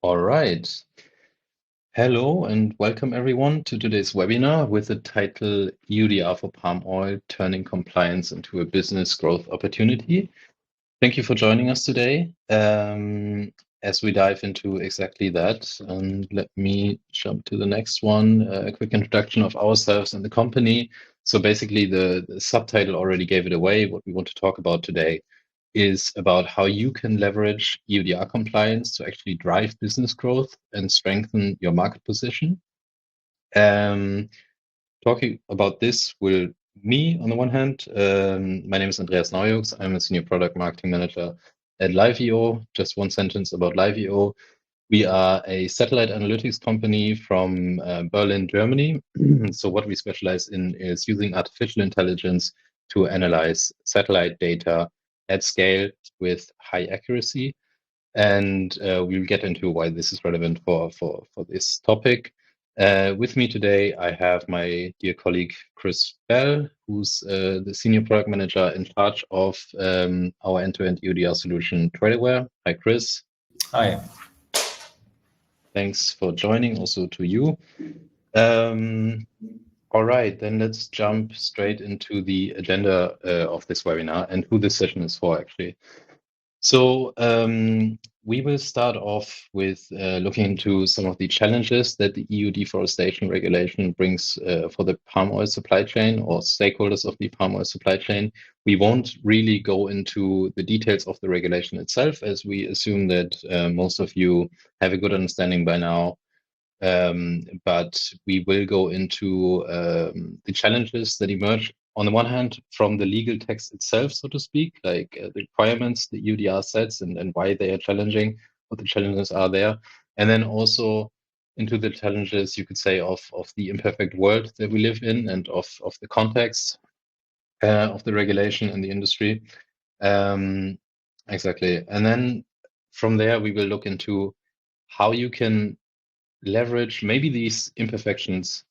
All right. Hello and welcome everyone to today's webinar with the title EUDR for palm oil, turning compliance into a business growth opportunity. Thank you for joining us today. As we dive into exactly that, let me jump to the next one, a quick introduction of ourselves and the company. So basically the subtitle already gave it away. What we want to talk about today is about how you can leverage EUDR compliance to actually drive business growth and strengthen your market position. Talking about this will me on the one hand. My name is Andreas Neujux. I'm a senior product marketing manager at Live.io. Just one sentence about Live.io. We are a satellite analytics company from Berlin, Germany. So what we specialize in is using artificial intelligence to analyze satellite data at scale with high accuracy. And we'll get into why this is relevant for this topic. With me today, I have my dear colleague, Chris Bell, who's the Senior Product Manager in charge of our end-to-end EUDR solution, TradeAware. Hi, Chris. Hi. Thanks for joining, also to you. All right, then let's jump straight into the agenda of this webinar and who this session is for, actually. So we will start off with looking into some of the challenges that the EU Deforestation Regulation brings for the palm oil supply chain or stakeholders of the palm oil supply chain. We won't really go into the details of the regulation itself, as we assume that most of you have a good understanding by now. But we will go into the challenges that emerge on the one hand from the legal text itself, so to speak, like the requirements the EUDR sets and why they are challenging, what the challenges are there, and then also into the challenges, you could say, of the imperfect world that we live in and of the context of the regulation in the industry. Exactly. And then from there, we will look into how you can leverage maybe these imperfections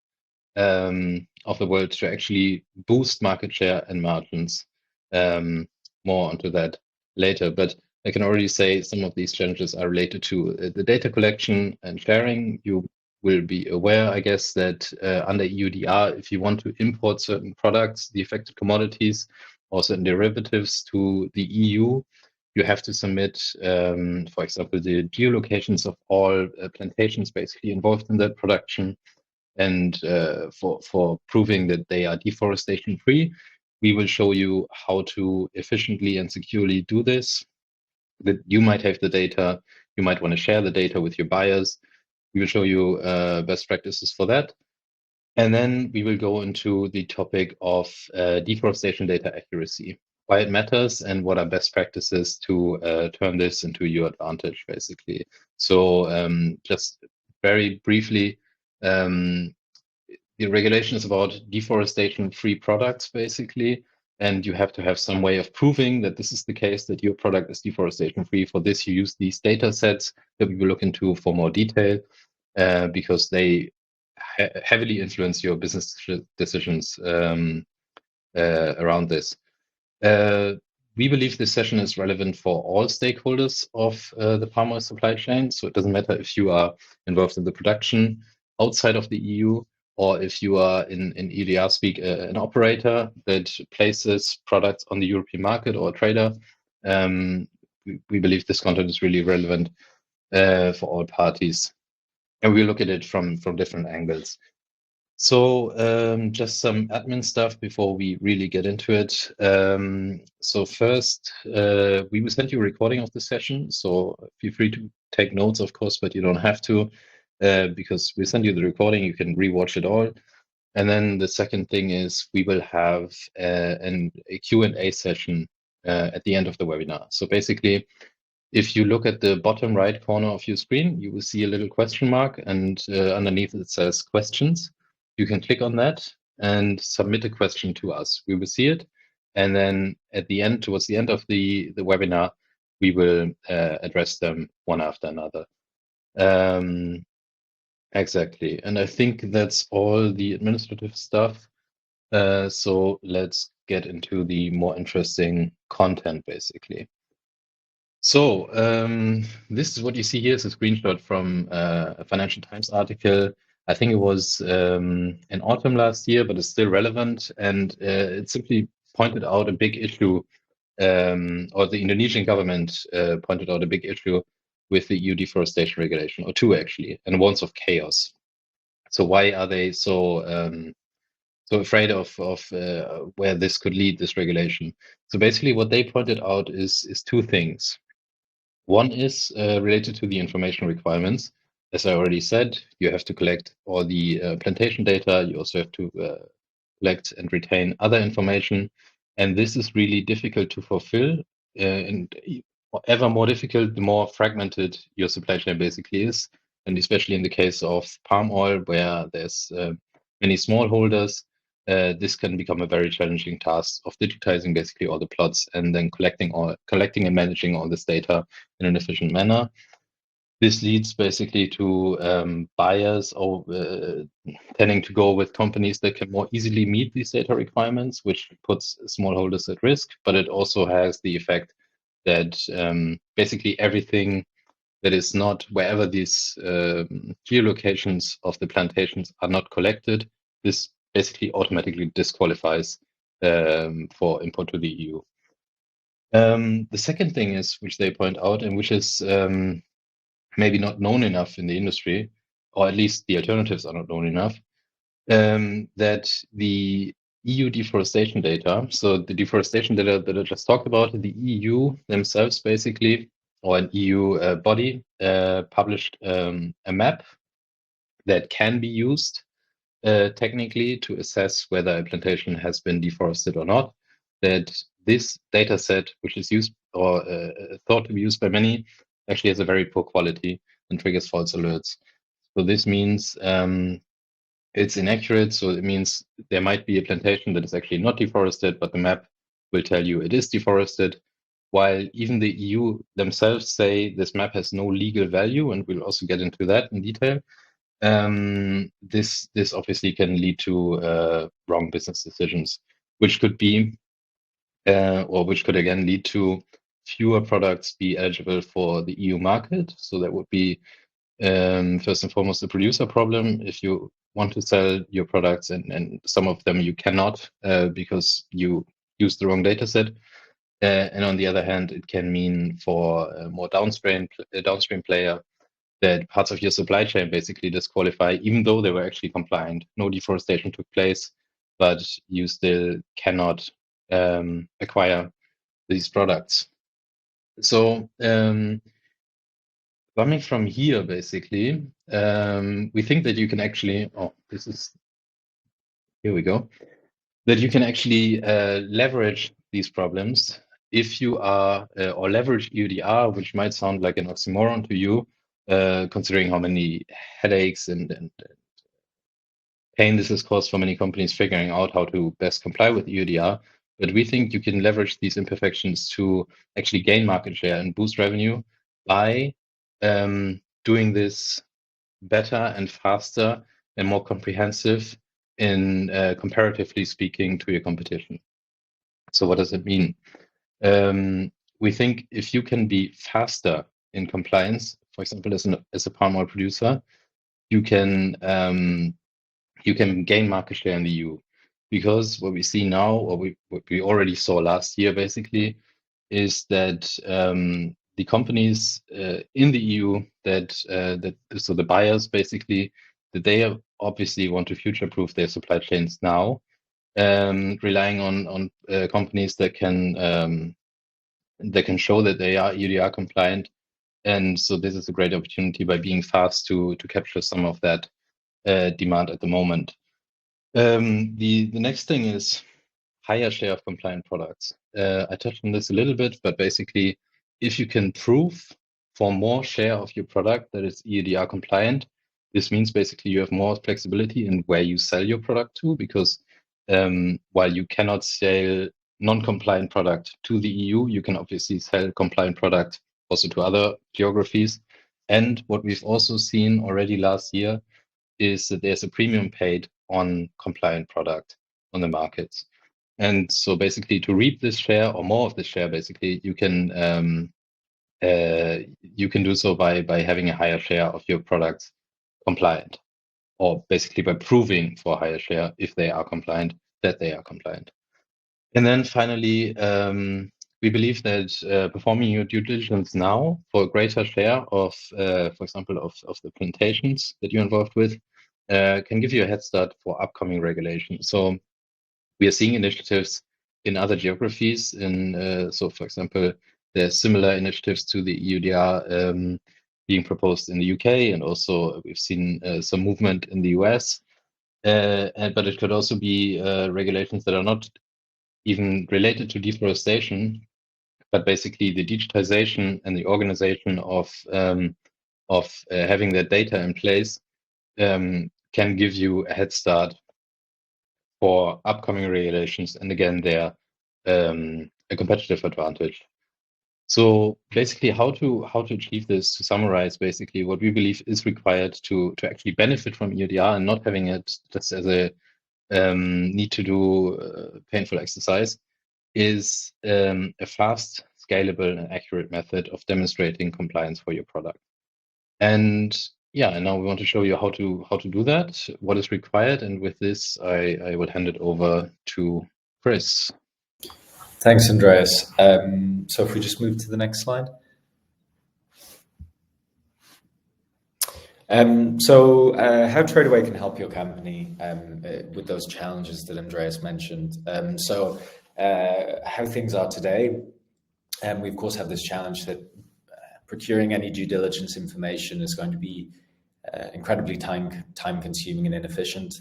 of the world to actually boost market share and margins. More onto that later, but I can already say some of these challenges are related to the data collection and sharing. You will be aware, I guess, that under EUDR, if you want to import certain products, the affected commodities, or certain derivatives to the EU, you have to submit, for example, the geolocations of all plantations basically involved in that production. And for proving that they are deforestation free, we will show you how to efficiently and securely do this. That you might have the data, you might want to share the data with your buyers. We will show you best practices for that. And then we will go into the topic of deforestation data accuracy, why it matters and what are best practices to turn this into your advantage, basically. So just very briefly, the regulation is about deforestation-free products, basically, and you have to have some way of proving that this is the case, that your product is deforestation-free. For this, you use these data sets that we will look into for more detail, because they heavily influence your business decisions around this. We believe this session is relevant for all stakeholders of the palm oil supply chain. So it doesn't matter if you are involved in the production outside of the EU, or if you are in EUDR speak, an operator that places products on the European market or a trader. We believe this content is really relevant for all parties. And we look at it from different angles. So just some admin stuff before we really get into it. So first, we will send you a recording of the session. So feel free to take notes, of course, but you don't have to, because we send you the recording. You can rewatch it all. And then the second thing is we will have a Q&A session at the end of the webinar. So basically, if you look at the bottom right corner of your screen, you will see a little question mark, and underneath it says questions. You can click on that and submit a question to us. We will see it. And then at the end, towards the end of the webinar, we will address them one after another. Exactly. And I think that's all the administrative stuff. So let's get into the more interesting content, basically. So this is what you see here is a screenshot from a Financial Times article. I think it was in autumn last year, but it's still relevant. And it simply pointed out a big issue, or the Indonesian government pointed out a big issue with the EU Deforestation Regulation, or two actually, and one's of chaos. So why are they so afraid of where this could lead, this regulation? So basically, what they pointed out is two things. One is related to the information requirements. As I already said, you have to collect all the plantation data. You also have to collect and retain other information. And this is really difficult to fulfill. And ever more difficult, the more fragmented your supply chain basically is. And especially in the case of palm oil, where there's many smallholders, this can become a very challenging task of digitizing basically all the plots and then collecting and managing all this data in an efficient manner. This leads basically to buyers tending to go with companies that can more easily meet these data requirements, which puts smallholders at risk. But it also has the effect that basically everything that is not wherever these geolocations of the plantations are not collected, this basically automatically disqualifies for import to the EU. The second thing is, which they point out, and which is maybe not known enough in the industry, or at least the alternatives are not known enough, that the EU deforestation data, so the deforestation data that I just talked about, the EU themselves basically, or an EU body, published a map that can be used technically to assess whether a plantation has been deforested or not. That this data set, which is used or thought to be used by many, actually has a very poor quality and triggers false alerts. So this means it's inaccurate. So it means there might be a plantation that is actually not deforested, but the map will tell you it is deforested. While even the EU themselves say this map has no legal value, and we'll also get into that in detail. This obviously can lead to wrong business decisions, which could be, or which could again lead to fewer products be eligible for the EU market. So that would be first and foremost a producer problem. If you want to sell your products and some of them you cannot because you use the wrong data set. And on the other hand, it can mean for a more downstream player that parts of your supply chain basically disqualify, even though they were actually compliant. No deforestation took place, but you still cannot acquire these products. So coming from here, basically, we think that you can actually, here we go, that you can actually leverage these problems if you are, or leverage EUDR, which might sound like an oxymoron to you, considering how many headaches and pain this has caused for many companies figuring out how to best comply with EUDR. But we think you can leverage these imperfections to actually gain market share and boost revenue by doing this better and faster and more comprehensive in comparatively speaking to your competition. So what does it mean? We think if you can be faster in compliance, for example, as a palm oil producer, you can gain market share in the EU. Because what we see now, or what we already saw last year, basically, is that the companies in the EU so the buyers basically, that they obviously want to future-proof their supply chains now, relying on companies that can show that they are EUDR compliant. And so this is a great opportunity by being fast to capture some of that demand at the moment. The next thing is higher share of compliant products. I touched on this a little bit, but basically, if you can prove for more share of your product that it's EUDR compliant, this means basically you have more flexibility in where you sell your product to, because while you cannot sell non-compliant product to the EU, you can obviously sell compliant product also to other geographies. And what we've also seen already last year is that there's a premium paid on compliant product on the markets. And so basically to reap this share or more of this share, basically you can you can do so by having a higher share of your products compliant, or basically by proving for a higher share if they are compliant, that they are compliant. And then finally, we believe that performing your due diligence now for a greater share of, for example, of the plantations that you're involved with, can give you a head start for upcoming regulation. So we are seeing initiatives in other geographies. So, for example, there's similar initiatives to the EUDR being proposed in the UK, and also we've seen some movement in the US. But it could also be regulations that are not even related to deforestation, but basically the digitization and the organization of having that data in place can give you a head start for upcoming regulations, and again, they're a competitive advantage. So basically, how to achieve this? To summarize, basically, what we believe is required to actually benefit from EUDR and not having it just as a need to do painful exercise is a fast, scalable, and accurate method of demonstrating compliance for your product. And yeah, and now we want to show you how to do that, what is required. And with this, I will hand it over to Chris. Thanks, Andreas. So if we just move to the next slide. How TradeAway can help your company with those challenges that Andreas mentioned. How things are today, we of course have this challenge that procuring any due diligence information is going to be incredibly time consuming and inefficient.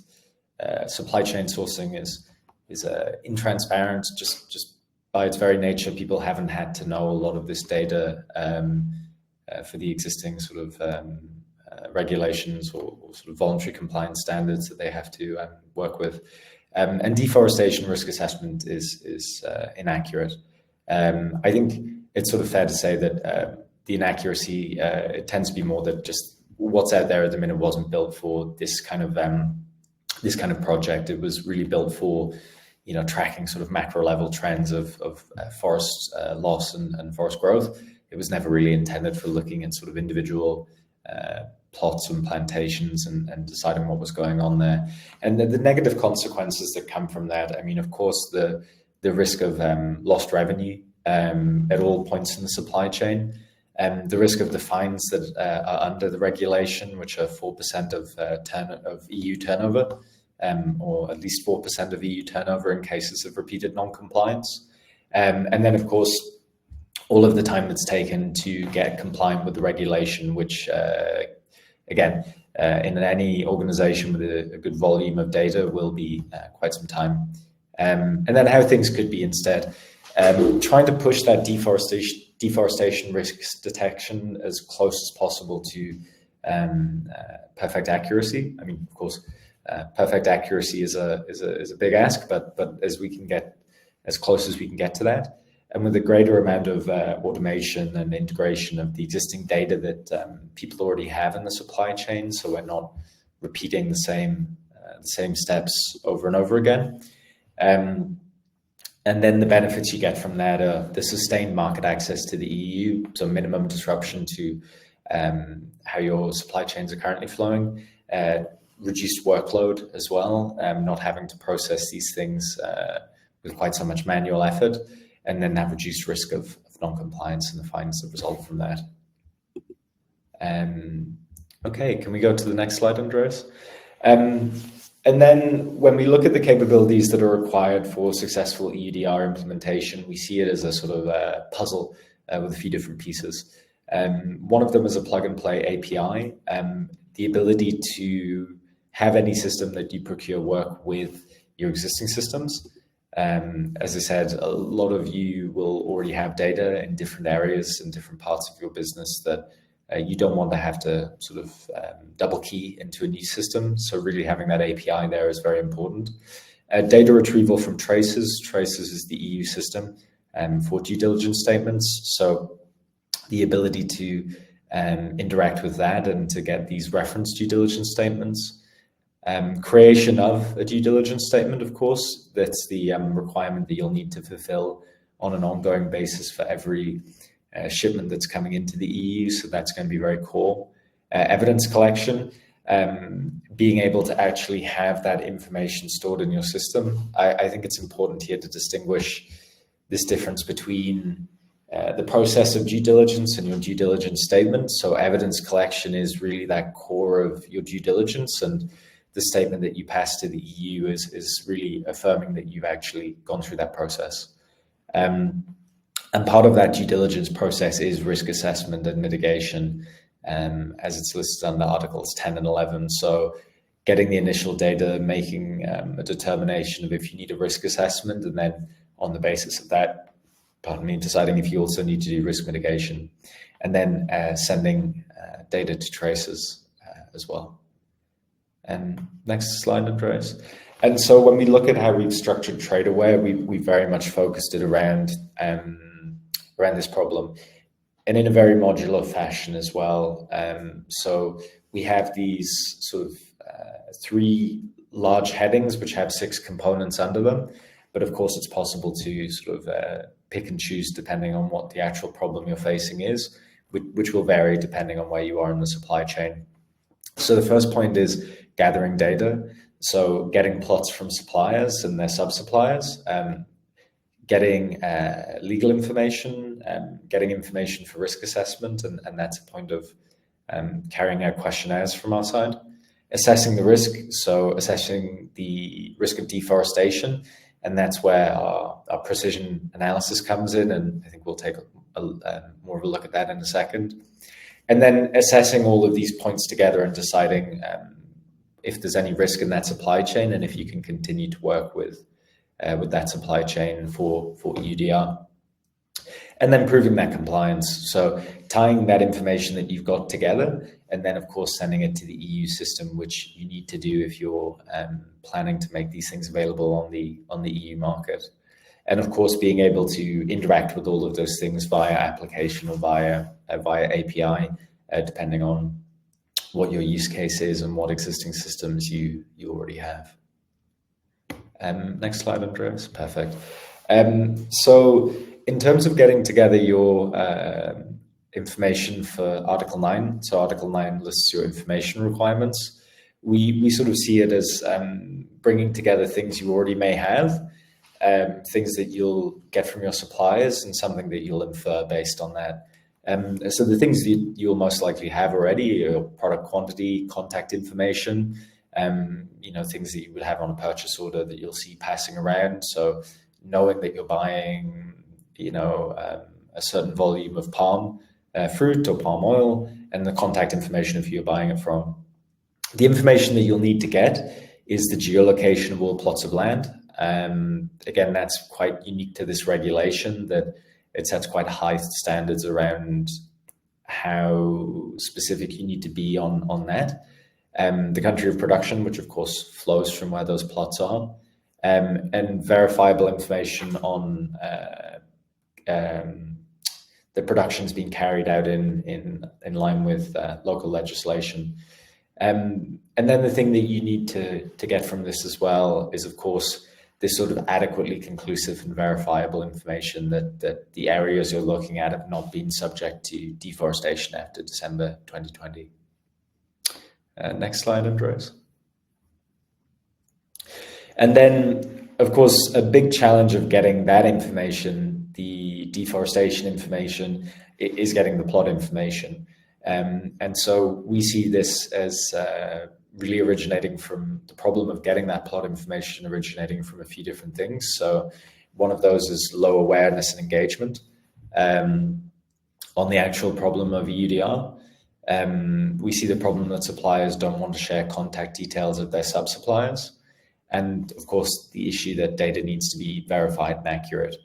Supply chain sourcing is intransparent. Just by its very nature, people haven't had to know a lot of this data for the existing sort of regulations or sort of voluntary compliance standards that they have to work with. And deforestation risk assessment is inaccurate. I think it's sort of fair to say that the inaccuracy it tends to be more that just what's out there at the minute wasn't built for this kind of project. It was really built for tracking sort of macro level trends of forest loss and forest growth. It was never really intended for looking at sort of individual plots and plantations and deciding what was going on there. And the negative consequences that come from that, I mean, of course, the risk of lost revenue at all points in the supply chain, the risk of the fines that are under the regulation, which are 4% of EU turnover, or at least 4% of EU turnover in cases of repeated non-compliance. And then, of course, all of the time that's taken to get compliant with the regulation, which, again, in any organization with a good volume of data will be quite some time. And then how things could be instead. Trying to push that deforestation risk detection as close as possible to perfect accuracy. I mean, of course, perfect accuracy is a big ask, but as we can get as close as we can get to that, and with a greater amount of automation and integration of the existing data that people already have in the supply chain, so we're not repeating the same steps over and over again. And then the benefits you get from that are the sustained market access to the EU, so minimum disruption to how your supply chains are currently flowing, reduced workload as well, not having to process these things with quite so much manual effort, and then that reduced risk of non-compliance and the fines that result from that. Okay, can we go to the next slide, Andreas? And then when we look at the capabilities that are required for successful EUDR implementation, we see it as a sort of a puzzle with a few different pieces. One of them is a plug-and-play API, the ability to have any system that you procure work with your existing systems. As I said, a lot of you will already have data in different areas and different parts of your business that you don't want to have to sort of double key into a new system. So really having that API there is very important. Data retrieval from traces. Traces is the EU system for due diligence statements. So the ability to interact with that and to get these reference due diligence statements. Creation of a due diligence statement, of course, that's the requirement that you'll need to fulfill on an ongoing basis for every shipment that's coming into the EU. So that's going to be very core. Evidence collection, being able to actually have that information stored in your system. I think it's important here to distinguish this difference between the process of due diligence and your due diligence statement. So evidence collection is really that core of your due diligence, and the statement that you pass to the EU is really affirming that you've actually gone through that process. And part of that due diligence process is risk assessment and mitigation, as it's listed under Articles 10 and 11. So getting the initial data, making a determination of if you need a risk assessment, and then on the basis of that, deciding if you also need to do risk mitigation, and then sending data to tracers as well. Next slide, Andreas. And so when we look at how we've structured TradeAware, we very much focused it around this problem, and in a very modular fashion as well. So we have these sort of 3 large headings which have 6 components under them, but of course it's possible to sort of pick and choose depending on what the actual problem you're facing is, which will vary depending on where you are in the supply chain. So the first point is gathering data. So getting plots from suppliers and their sub-suppliers, getting legal information, getting information for risk assessment, and that's a point of carrying out questionnaires from our side. Assessing the risk, so assessing the risk of deforestation, and that's where our precision analysis comes in, and I think we'll take more of a look at that in a second. And then assessing all of these points together and deciding if there's any risk in that supply chain, and if you can continue to work with that supply chain for EUDR. And then proving that compliance. So tying that information that you've got together, and then of course sending it to the EU system, which you need to do if you're planning to make these things available on the EU market. And of course, being able to interact with all of those things via application or via API, depending on what your use case is and what existing systems you already have. Next slide, Andreas. Perfect. So in terms of getting together your information for Article 9, so Article 9 lists your information requirements. We sort of see it as bringing together things you already may have, things that you'll get from your suppliers, and something that you'll infer based on that. So the things that you'll most likely have already are product quantity, contact information, things that you would have on a purchase order that you'll see passing around. So knowing that you're buying, a certain volume of palm fruit or palm oil, and the contact information of who you're buying it from. The information that you'll need to get is the geolocation of all plots of land. Again, that's quite unique to this regulation, that it sets quite high standards around how specific you need to be on that. The country of production, which of course flows from where those plots are, and verifiable information on the productions being carried out in line with local legislation. And then the thing that you need to get from this as well is, of course, this sort of adequately conclusive and verifiable information that the areas you're looking at have not been subject to deforestation after December 2020. Next slide, Andreas. And then, of course, a big challenge of getting that information, the deforestation information, is getting the plot information. And so we see this as really originating from the problem of getting that plot information, originating from a few different things. So one of those is low awareness and engagement on the actual problem of EUDR. We see the problem that suppliers don't want to share contact details of their sub-suppliers. And of course, the issue that data needs to be verified and accurate.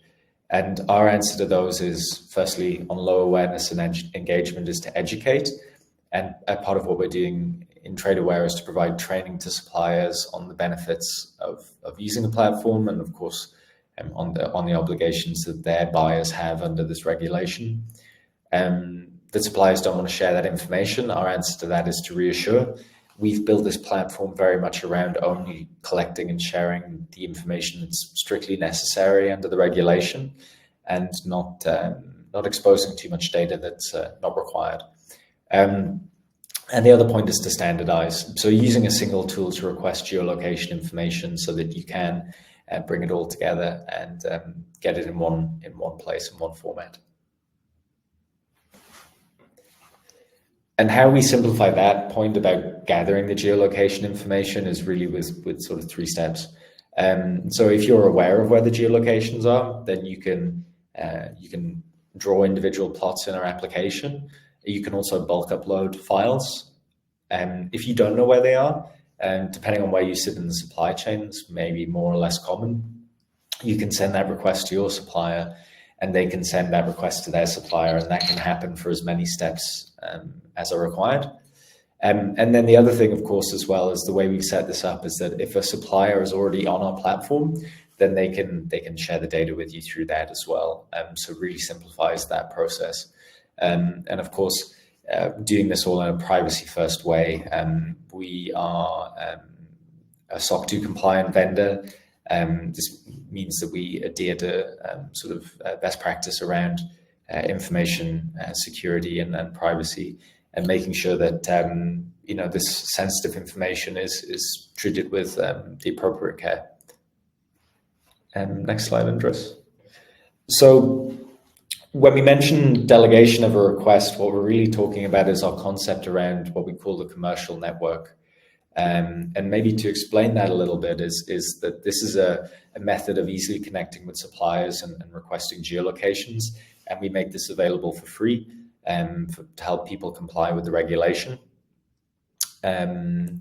And our answer to those is, firstly, on low awareness and engagement, is to educate. And a part of what we're doing in TradeAware is to provide training to suppliers on the benefits of using the platform, and of course, on the obligations that their buyers have under this regulation. That suppliers don't want to share that information. Our answer to that is to reassure. We've built this platform very much around only collecting and sharing the information that's strictly necessary under the regulation, and not not exposing too much data that's not required. And the other point is to standardize. So using a single tool to request geolocation information so that you can bring it all together and get it in one place, in one format. And how we simplify that point about gathering the geolocation information is really with sort of 3 steps. So if you're aware of where the geolocations are, then you can draw individual plots in our application. You can also bulk upload files. If you don't know where they are, depending on where you sit in the supply chains, maybe more or less common, you can send that request to your supplier and they can send that request to their supplier, and that can happen for as many steps as are required. And then the other thing, of course, as well, is the way we've set this up is that if a supplier is already on our platform, then they can share the data with you through that as well. So it really simplifies that process. And of course, doing this all in a privacy-first way. We are a SOC 2 compliant vendor. This means that we adhere to sort of best practice around information security and privacy, and making sure that this sensitive information is treated with the appropriate care. Next slide, Andres. So when we mention delegation of a request, what we're really talking about is our concept around what we call the commercial network. And maybe to explain that a little bit is that this is a method of easily connecting with suppliers and requesting geolocations. And we make this available for free to help people comply with the regulation. The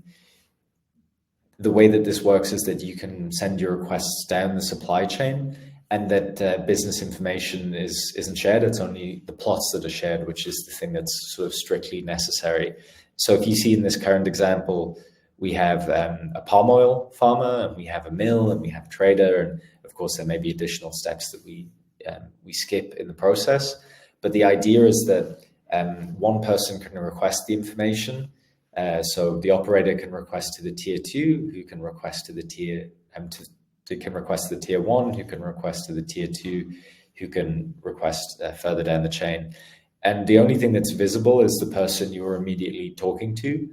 way that this works is that you can send your requests down the supply chain, and that business information isn't shared. It's only the plots that are shared, which is the thing that's sort of strictly necessary. So if you see in this current example, we have a palm oil farmer, and we have a mill, and we have a trader, and of course there may be additional steps that we skip in the process. But the idea is that one person can request the information. So the operator can request to the tier 2, who can request to the tier can request to the tier 1, who can request to the tier 2, who can request further down the chain. And the only thing that's visible is the person you're immediately talking to.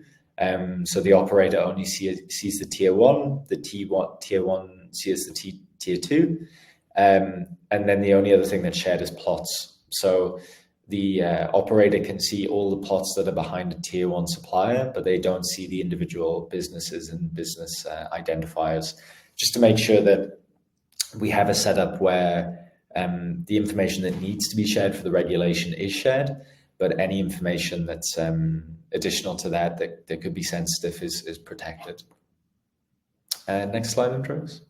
So the operator only sees the tier 1, the tier 1 sees the tier 2, and then the only other thing that's shared is plots. So the operator can see all the plots that are behind a tier 1 supplier, but they don't see the individual businesses and business identifiers, just to make sure that we have a setup where the information that needs to be shared for the regulation is shared, but any information that's additional to that could be sensitive is protected. Next slide, Andreas.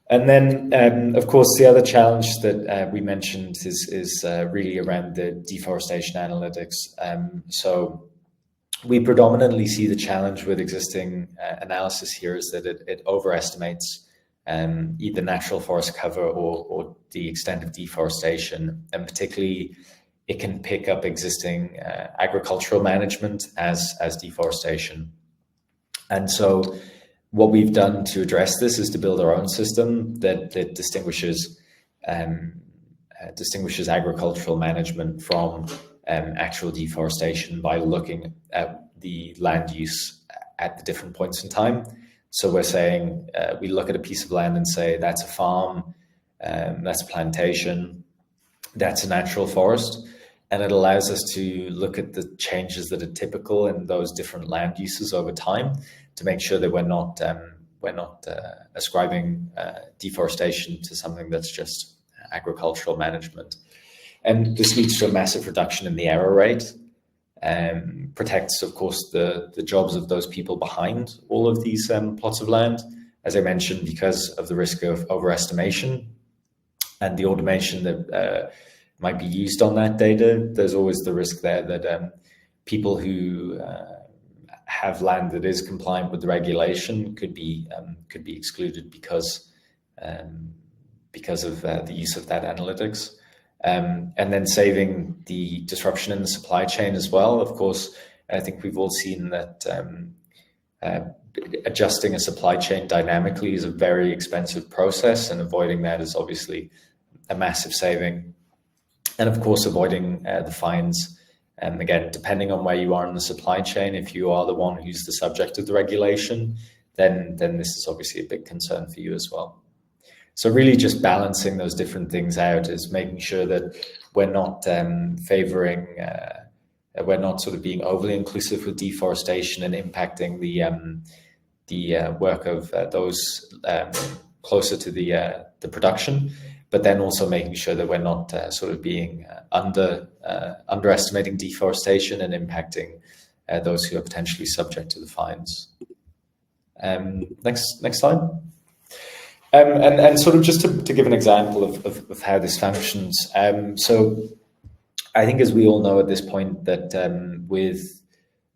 And then, of course, the other challenge that we mentioned is really around the deforestation analytics. So we predominantly see the challenge with existing analysis here is that it overestimates either natural forest cover or the extent of deforestation, and particularly it can pick up existing agricultural management as deforestation. And so what we've done to address this is to build our own system that distinguishes agricultural management from actual deforestation by looking at the land use at the different points in time. So we're saying we look at a piece of land and say that's a farm, that's a plantation, that's a natural forest, and it allows us to look at the changes that are typical in those different land uses over time to make sure that we're not ascribing deforestation to something that's just agricultural management. And this leads to a massive reduction in the error rate, protects, of course, the jobs of those people behind all of these plots of land, as I mentioned, because of the risk of overestimation and the automation that might be used on that data. There's always the risk there that people who have land that is compliant with the regulation could be excluded because of the use of that analytics. And then saving the disruption in the supply chain as well. Of course, I think we've all seen that adjusting a supply chain dynamically is a very expensive process, and avoiding that is obviously a massive saving. And of course, avoiding the fines. And again, depending on where you are in the supply chain, if you are the one who's the subject of the regulation, then this is obviously a big concern for you as well. So really just balancing those different things out is making sure that we're not favoring, we're not sort of being overly inclusive with deforestation and impacting the work of those closer to the production, but then also making sure that we're not sort of being underestimating deforestation and impacting those who are potentially subject to the fines. Next slide. And sort of just to give an example of how this functions. So I think, as we all know at this point, that with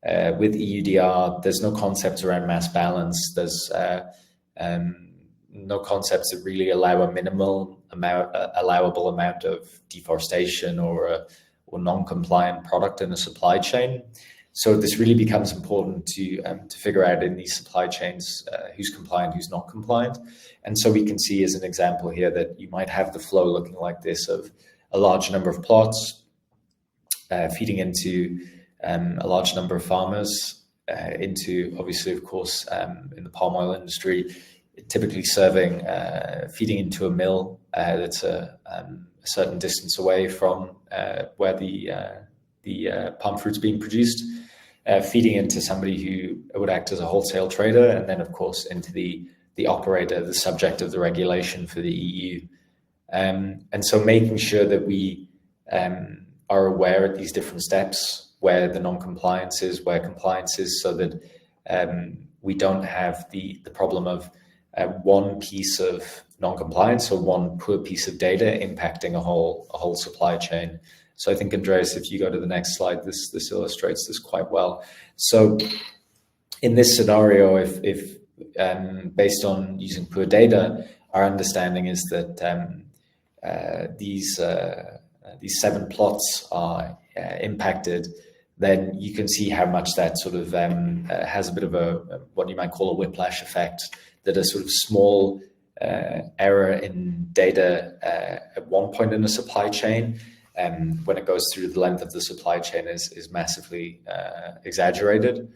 EUDR, there's no concepts around mass balance. There's no concepts that really allow a allowable amount of deforestation or non-compliant product in a supply chain. So this really becomes important to figure out in these supply chains who's compliant, who's not compliant. And so we can see as an example here that you might have the flow looking like this, of a large number of plots feeding into a large number of farmers, into, obviously, of course, in the palm oil industry, typically feeding into a mill that's a certain distance away from where the palm fruit's being produced, feeding into somebody who would act as a wholesale trader, and then, of course, into the operator, the subject of the regulation for the EU. And so making sure that we are aware at these different steps where the non-compliance is, where compliance is, so that we don't have the problem of one piece of non-compliance or one poor piece of data impacting a whole supply chain. So I think, Andreas, if you go to the next slide, this illustrates this quite well. So in this scenario, if based on using poor data, our understanding is that these 7 plots are impacted, then you can see how much that sort of has a bit of a what you might call a whiplash effect, that a sort of small error in data at one point in the supply chain, when it goes through the length of the supply chain, is massively exaggerated.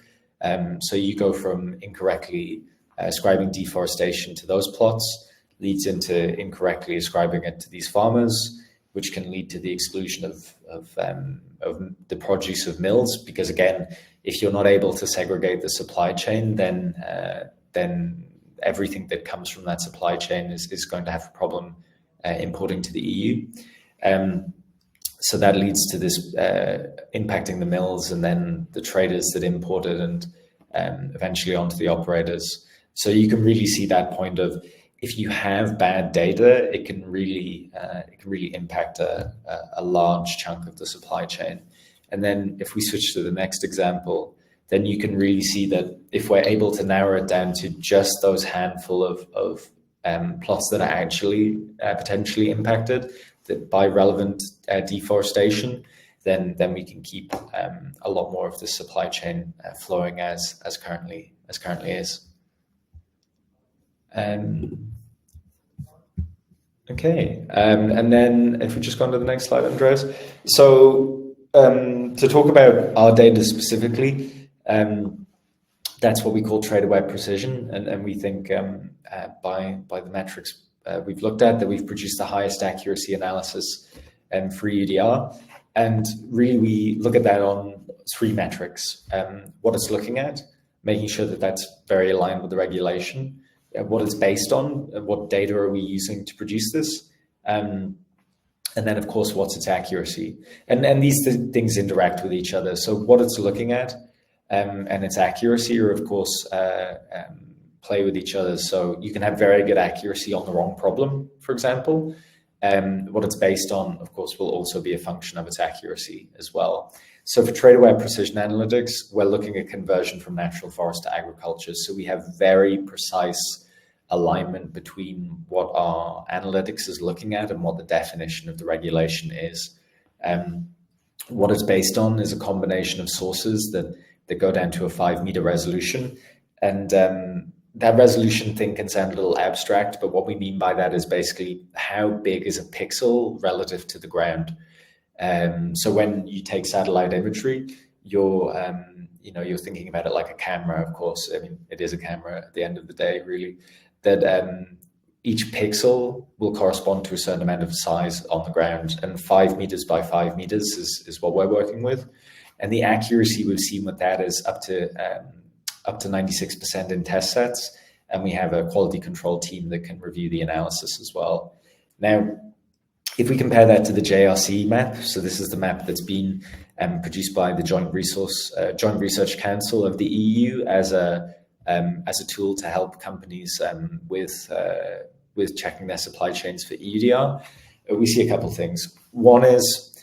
So you go from incorrectly ascribing deforestation to those plots, leads into incorrectly ascribing it to these farmers, which can lead to the exclusion of the produce of mills. Because again, if you're not able to segregate the supply chain, then everything that comes from that supply chain is going to have a problem importing to the EU. So that leads to this impacting the mills and then the traders that import it, and eventually onto the operators. So you can really see that point of, if you have bad data, it can really impact a large chunk of the supply chain. And then if we switch to the next example, then you can really see that if we're able to narrow it down to just those handful of plots that are actually potentially impacted by relevant deforestation, then we can keep a lot more of the supply chain flowing as currently is. Okay, and then if we just go on to the next slide, Andreas. So to talk about our data specifically, that's what we call trade-aware precision, and we think by the metrics we've looked at, that we've produced the highest accuracy analysis for EUDR. And really, we look at that on 3 metrics: what it's looking at, making sure that that's very aligned with the regulation, what it's based on, what data are we using to produce this, and then, of course, what's its accuracy. And these things interact with each other. So what it's looking at and its accuracy are, of course, play with each other. So you can have very good accuracy on the wrong problem, for example. What it's based on, of course, will also be a function of its accuracy as well. So for trade-aware precision analytics, we're looking at conversion from natural forest to agriculture. So we have very precise alignment between what our analytics is looking at and what the definition of the regulation is. What it's based on is a combination of sources that go down to a 5-meter resolution. And that resolution thing can sound a little abstract, but what we mean by that is basically how big is a pixel relative to the ground. So when you take satellite imagery, you're you're thinking about it like a camera. Of course, I mean, it is a camera at the end of the day, really. That each pixel will correspond to a certain amount of size on the ground, and 5 meters by 5 meters is what we're working with. And the accuracy we've seen with that is up to 96% in test sets, and we have a quality control team that can review the analysis as well. Now, if we compare that to the JRC map, so this is the map that's been produced by the Joint Research Council of the EU as a tool to help companies with checking their supply chains for EUDR, we see a couple of things. One is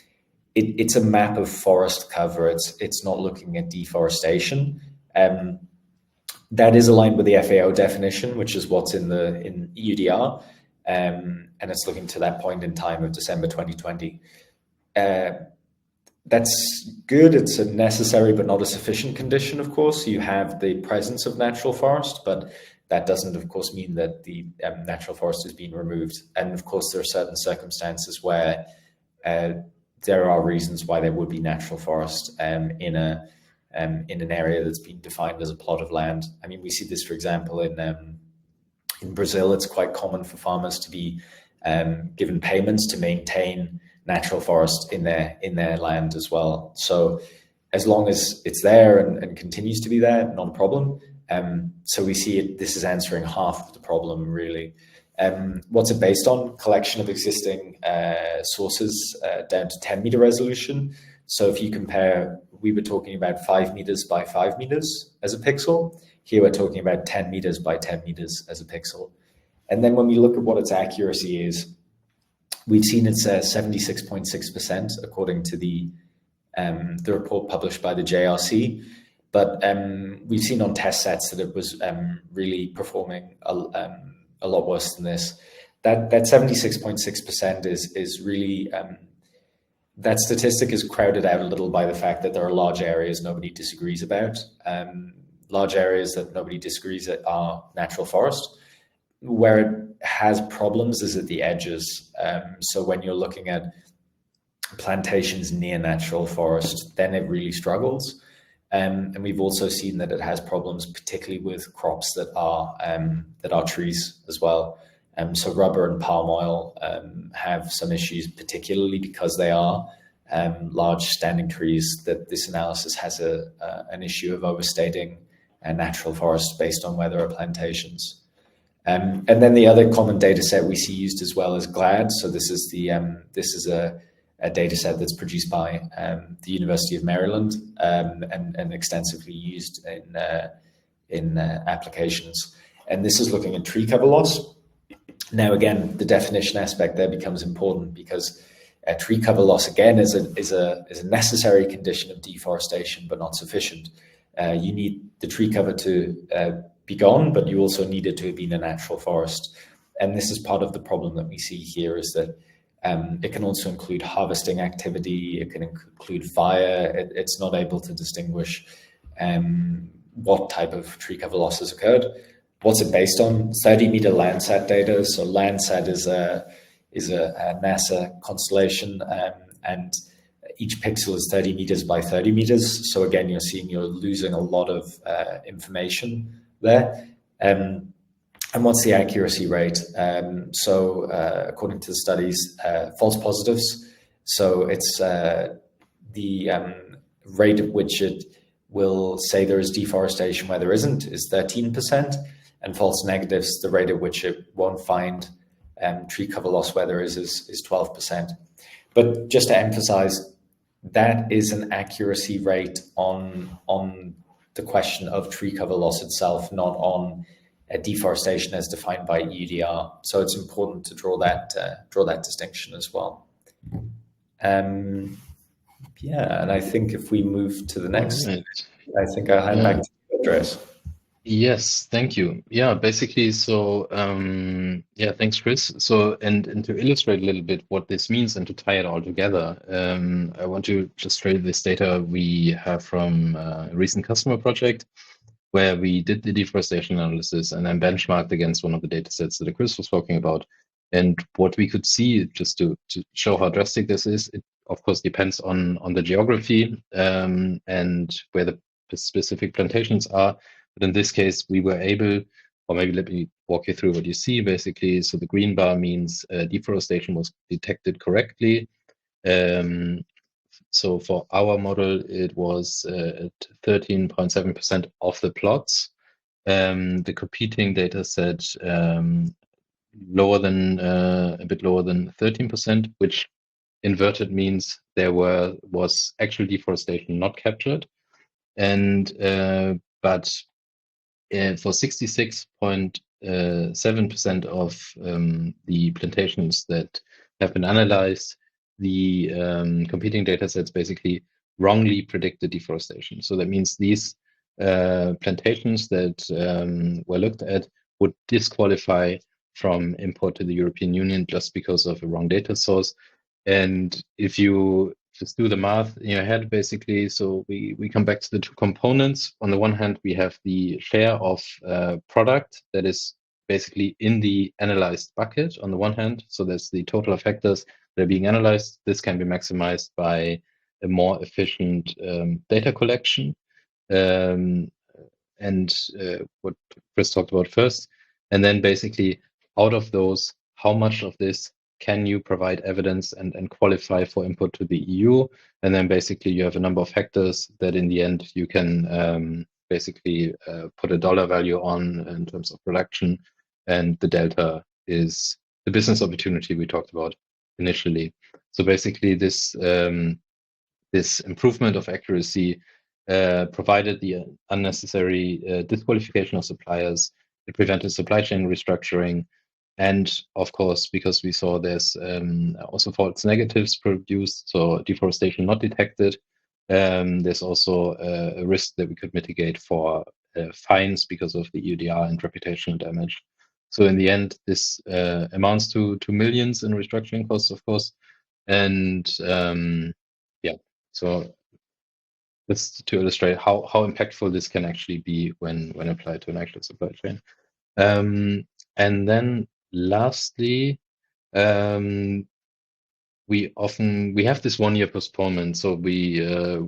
it's a map of forest cover. It's not looking at deforestation. That is aligned with the FAO definition, which is what's in EUDR, and it's looking to that point in time of December 2020. That's good. It's a necessary but not a sufficient condition, of course. You have the presence of natural forest, but that doesn't, of course, mean that the natural forest is being removed. And of course, there are certain circumstances where there are reasons why there would be natural forest in an area that's been defined as a plot of land. I mean, we see this, for example, in Brazil. It's quite common for farmers to be given payments to maintain natural forest in their land as well. So as long as it's there and continues to be there, not a problem. So we see this is answering half of the problem, really. What's it based on? Collection of existing sources down to 10-meter resolution. So if you compare, we were talking about 5 meters by 5 meters as a pixel. Here we're talking about 10 meters by 10 meters as a pixel. And then when we look at what its accuracy is, we've seen it's 76.6% according to the report published by the JRC. But we've seen on test sets that it was really performing a lot worse than this. That 76.6% is really, that statistic is crowded out a little by the fact that there are large areas nobody disagrees about. Large areas that nobody disagrees at are natural forest. Where it has problems is at the edges. So when you're looking at plantations near natural forest, then it really struggles. And we've also seen that it has problems, particularly with crops that are trees as well. So rubber and palm oil have some issues, particularly because they are large standing trees. That this analysis has an issue of overstating natural forests based on where there are plantations. And then the other common data set we see used as well is GLAD. So this is a data set that's produced by the University of Maryland and extensively used in applications. And this is looking at tree cover loss. Now, again, the definition aspect there becomes important because tree cover loss, again, is a necessary condition of deforestation, but not sufficient. You need the tree cover to be gone, but you also need it to have been a natural forest. And this is part of the problem that we see here is that it can also include harvesting activity, it can include fire, it's not able to distinguish what type of tree cover loss has occurred. What's it based on? 30-meter Landsat data. So Landsat is a NASA constellation, and each pixel is 30 meters by 30 meters. So again, you're losing a lot of information there. And what's the accuracy rate? According to the studies, false positives. So it's the rate at which it will say there is deforestation where there isn't is 13%, and false negatives, the rate at which it won't find tree cover loss where there is 12%. But just to emphasize, that is an accuracy rate on the question of tree cover loss itself, not on deforestation as defined by EUDR. So it's important to draw that distinction as well. And I think if we move to the next, right. I think I'll hand back to you, Andreas. Yes, thank you. Yeah, basically, so thanks, Chris. So, and to illustrate a little bit what this means and to tie it all together, I want to just show you this data we have from a recent customer project where we did the deforestation analysis and then benchmarked against one of the data sets that Chris was talking about. And what we could see, just to show how drastic this is, it of course depends on the geography and where the specific plantations are. But in this case, we were able, or maybe let me walk you through what you see basically. So the green bar means deforestation was detected correctly. So for our model, it was at 13.7% of the plots. The competing data set lower than a bit lower than 13%, which inverted means there was actual deforestation not captured, and but for 66.7% of the plantations that have been analyzed, the competing data sets basically wrongly predicted deforestation. So that means these plantations that were looked at would disqualify from import to the European Union just because of a wrong data source. And if you just do the math in your head, basically, so we come back to the two components. On the one hand, we have the share of product that is basically in the analyzed bucket on the one hand. So that's the total of factors that are being analyzed. This can be maximized by a more efficient data collection. And what Chris talked about first. And then basically out of those, how much of this can you provide evidence and qualify for input to the EU? And then basically you have a number of factors that in the end you can basically put a dollar value on in terms of production. And the delta is the business opportunity we talked about initially. So basically this improvement of accuracy provided the unnecessary disqualification of suppliers. It prevented supply chain restructuring. And of course, because we saw there's also false negatives produced, so deforestation not detected, there's also a risk that we could mitigate for fines because of the EUDR and reputational damage. So in the end, this amounts to millions in restructuring costs, of course. And yeah, so that's to illustrate how impactful this can actually be when applied to an actual supply chain. And then lastly, we have this 1 year postponement. So we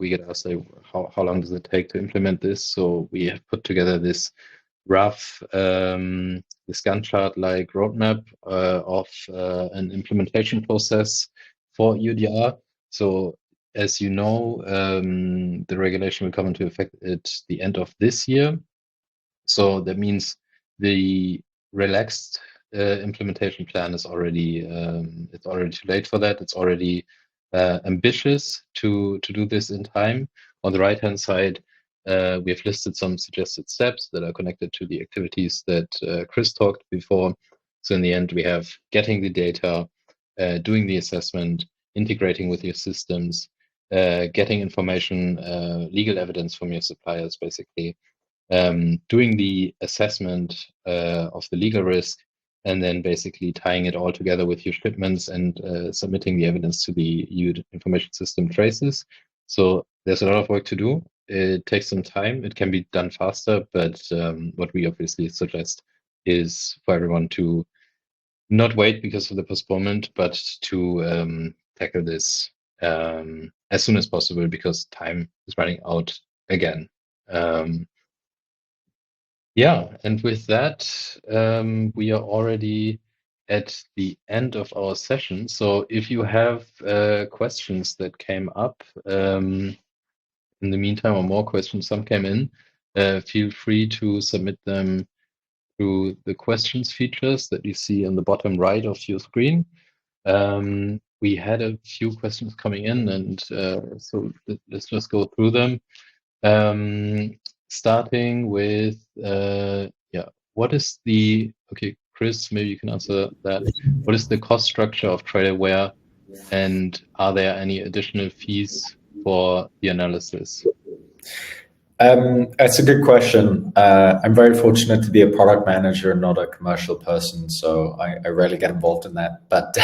get asked, like, how long does it take to implement this? So we have put together this rough this Gantt chart like roadmap of an implementation process for EUDR. So as you know, the regulation will come into effect at the end of this year. So that means the relaxed implementation plan is already it's already too late for that. It's already ambitious to do this in time. On the right hand side, we have listed some suggested steps that are connected to the activities that Chris talked before. So in the end, we have getting the data, doing the assessment, integrating with your systems, getting information, legal evidence from your suppliers, basically, doing the assessment of the legal risk, and then basically tying it all together with your shipments and submitting the evidence to the EU information system traces. So there's a lot of work to do. It takes some time. It can be done faster, but what we obviously suggest is for everyone to not wait because of the postponement, but to tackle this as soon as possible because time is running out again. Yeah, and with that, we are already at the end of our session. So if you have questions that came up in the meantime, or more questions, some came in, feel free to submit them through the questions features that you see on the bottom right of your screen. We had a few questions coming in, and so let's just go through them. Starting with, what is the, okay, Chris, maybe you can answer that. What is the cost structure of TradeAware, and are there any additional fees for the analysis? That's a good question. I'm very fortunate to be a product manager, not a commercial person, so I rarely get involved in that. But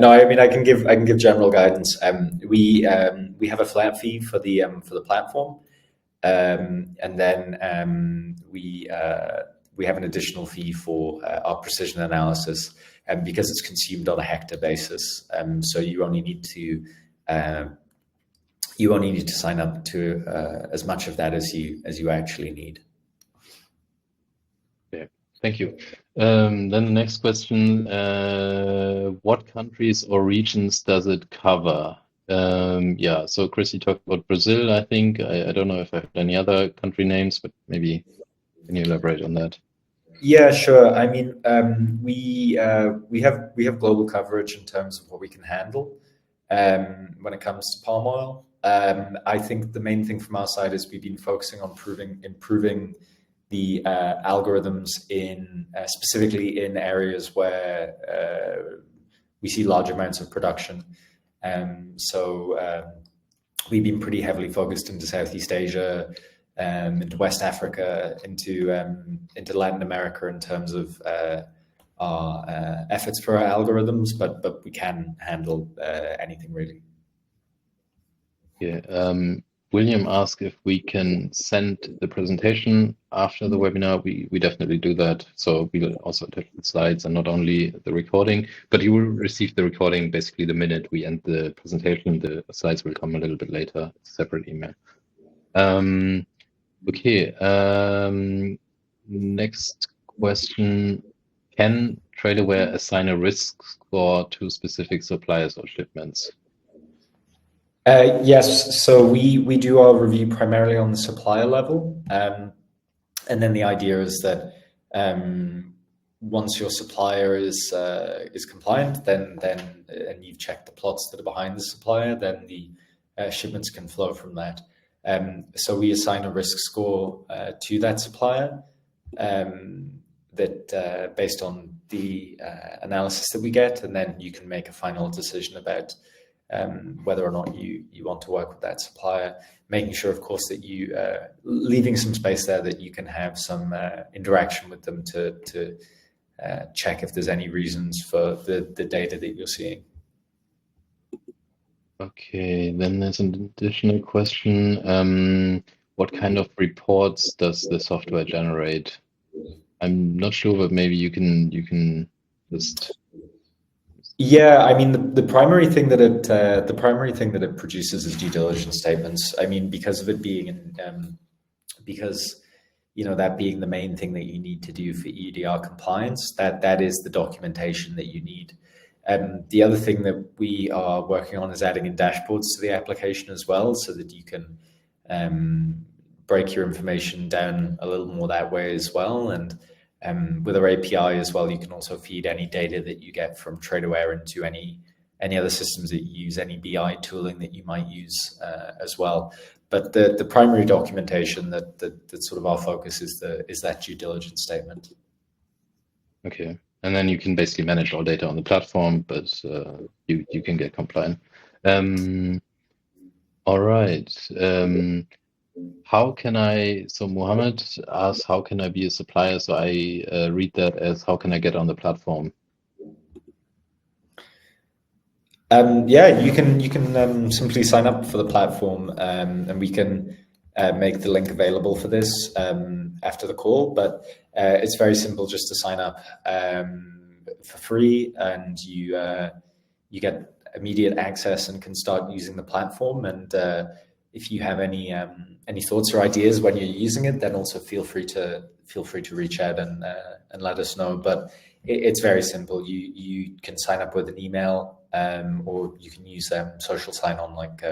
no, I mean I can give general guidance. We have a flat fee for the platform, and then we have an additional fee for our precision analysis. because it's consumed on a hectare basis. So you only need to sign up to as much of that as you actually need. Yeah, thank you. Then the next question: what countries or regions does it cover? Yeah, so Chris, you talked about Brazil, I think. I don't know if I have any other country names, but maybe can you elaborate on that? Yeah, sure. I mean, we have global coverage in terms of what we can handle when it comes to palm oil. I think the main thing from our side is we've been focusing on improving the algorithms in specifically in areas where we see large amounts of production. So we've been pretty heavily focused into Southeast Asia, into West Africa, into Latin America in terms of our efforts for our algorithms, but we can handle anything really. Yeah. William asked if we can send the presentation after the webinar. We definitely do that. So we will also attach the slides and not only the recording, but you will receive the recording basically the minute we end the presentation. The slides will come a little bit later, separate email. Okay. Next question: can TradeAware assign a risk score to specific suppliers or shipments? Yes, so we do our review primarily on the supplier level, and then the idea is that once your supplier is compliant, then and you've checked the plots that are behind the supplier, then the shipments can flow from that. So we assign a risk score to that supplier that based on the analysis that we get, and then you can make a final decision about whether or not you want to work with that supplier, making sure, of course, that you leaving some space there that you can have some interaction with them to check if there's any reasons for the data that you're seeing. Okay, then there's an additional question. What kind of reports does the software generate? I'm not sure, but maybe you can just. Yeah, I mean the primary thing that it produces is due diligence statements. I mean, because of it being because that being the main thing that you need to do for EUDR compliance, that is the documentation that you need. The other thing that we are working on is adding in dashboards to the application as well, so that you can break your information down a little more that way as well. And with our API as well, you can also feed any data that you get from TradeAware into any other systems that you use, any BI tooling that you might use as well. But the primary documentation that sort of our focus is that due diligence statement. Okay, and then you can basically manage all data on the platform, but you can get compliant. All right. So Mohammed asks, how can I be a supplier? So I read that as, how can I get on the platform? Yeah, you can simply sign up for the platform, and we can make the link available for this after the call. But it's very simple just to sign up for free, and you get immediate access and can start using the platform. And if you have any thoughts or ideas when you're using it, then also feel free to reach out and let us know. But it's very simple. You can sign up with an email, or you can use social sign-on like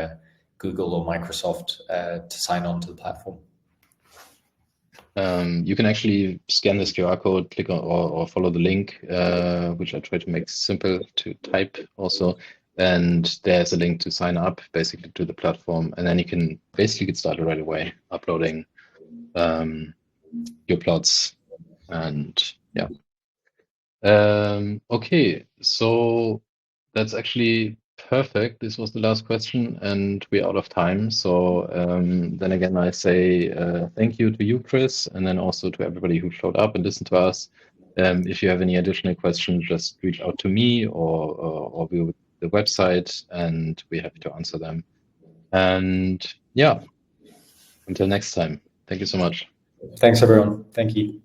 Google or Microsoft to sign on to the platform. You can actually scan this QR code, click on or follow the link, which I try to make simple to type also. And there's a link to sign up basically to the platform. And then you can basically get started right away, uploading your plots. And yeah. Okay, so that's actually perfect. This was the last question, and we're out of time. So then again, I say thank you to you, Chris, and then also to everybody who showed up and listened to us. If you have any additional questions, just reach out to me or view the website, and we're happy to answer them. And yeah, until next time, thank you so much. Thanks, everyone. Thank you.